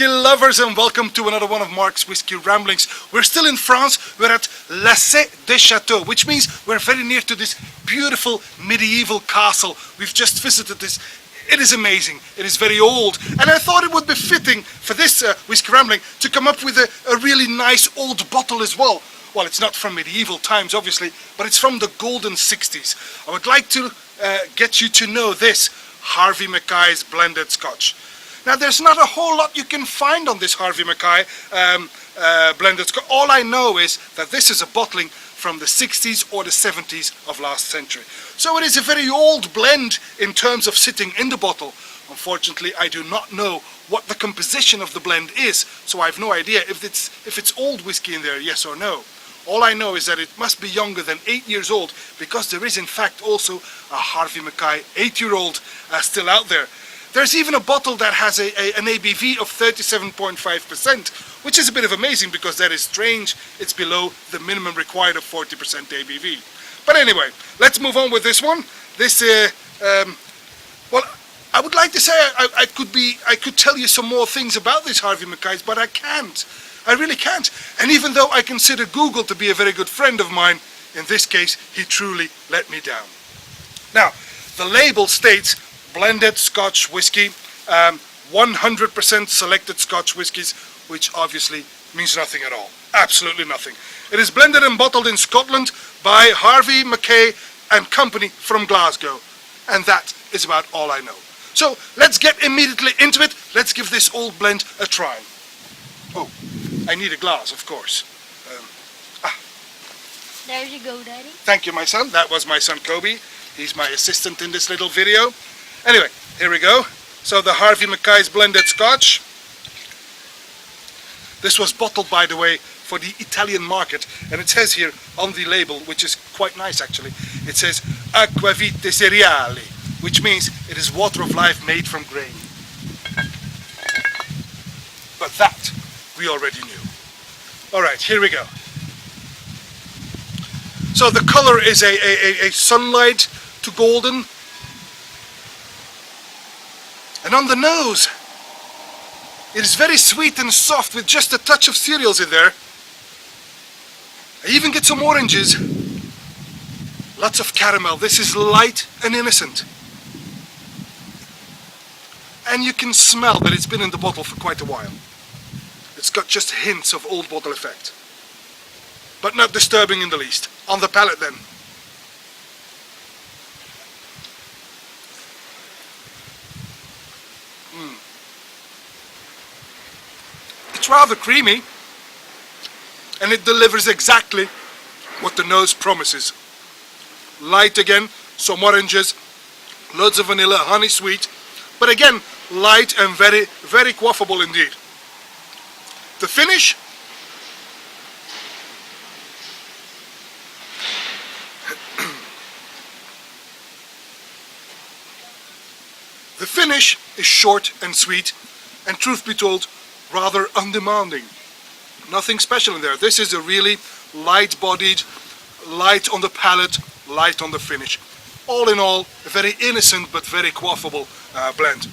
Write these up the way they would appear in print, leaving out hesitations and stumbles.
whiskey lovers, and welcome to another one of Mark's Whiskey Ramblings. We're still in France. We're at Lassay Les Chateaux, which means we're very near to this beautiful medieval castle. We've just visited this. It is amazing. It is very old, and I thought it would be fitting for this Whiskey Rambling to come up with a really nice old bottle as well. Well, it's not from medieval times, obviously, but it's from the golden 60s. I would like to get you to know this Harvey Mackay's blended Scotch. Now, there's not a whole lot you can find on this Harvey Mackay blended Scotch. All I know is that this is a bottling from the 60s or the 70s of last century. So it is a very old blend in terms of sitting in the bottle. Unfortunately, I do not know what the composition of the blend is, so I have no idea if it's old whiskey in there, yes or no. All I know is that it must be younger than 8 years old, because there is in fact also a Harvey Mackay 8-year-old still out there. There's even a bottle that has an ABV of 37.5%, which is a bit of amazing because that is strange. It's below the minimum required of 40% ABV. But anyway, let's move on with this one. This, well, I would like to say I could tell you some more things about this Harvey Mackay's, but I can't. I really can't. And even though I consider Google to be a very good friend of mine, in this case, he truly let me down. Now, the label states blended Scotch whiskey, 100% selected Scotch whiskies, which obviously means nothing at all. Absolutely nothing. It is blended and bottled in Scotland by Harvey Mackay and Company from Glasgow. And that is about all I know. So let's get immediately into it. Let's give this old blend a try. Oh, I need a glass, of course. There you go, Daddy. Thank you, my son. That was my son, Kobe. He's my assistant in this little video. Anyway, here we go. So the Harvey Mackay's blended Scotch. This was bottled, by the way, for the Italian market, and it says here on the label, which is quite nice actually, it says Aquavite Cereali, which means it is water of life made from grain. But that we already knew. Alright, here we go. So the color is a sunlight to golden. And on the nose, it is very sweet and soft with just a touch of cereals in there. I even get some oranges. Lots of caramel. This is light and innocent. And you can smell that it's been in the bottle for quite a while. It's got just hints of old bottle effect. But not disturbing in the least. On the palate then. It's rather creamy, and it delivers exactly what the nose promises. Light again, some oranges, loads of vanilla, honey sweet, but again, light and very, very quaffable indeed. The finish, the finish is short and sweet, and truth be told, rather undemanding. Nothing special in there. This is a really light-bodied, light on the palate, light on the finish. All in all, a very innocent but very quaffable blend.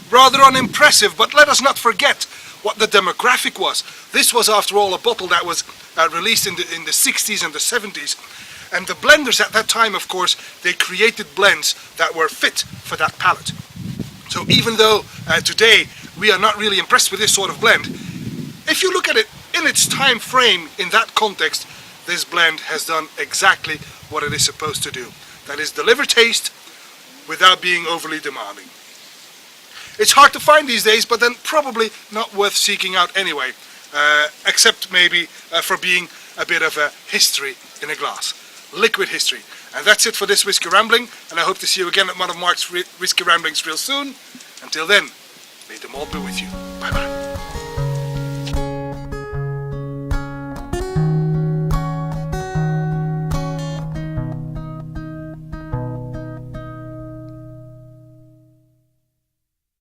Rather unimpressive, but let us not forget what the demographic was. This was, after all, a bottle that was released in the 60s and the 70s. And the blenders at that time, of course, they created blends that were fit for that palate. So even though today we are not really impressed with this sort of blend, if you look at it in its time frame, in that context, this blend has done exactly what it is supposed to do. That is, deliver taste without being overly demanding. It's hard to find these days, but then probably not worth seeking out anyway, except maybe for being a bit of a history in a glass. Liquid history. And that's it for this Whiskey Rambling, and I hope to see you again at one of Mark's Whiskey Ramblings real soon. Until then, may the malt be with you. Bye bye.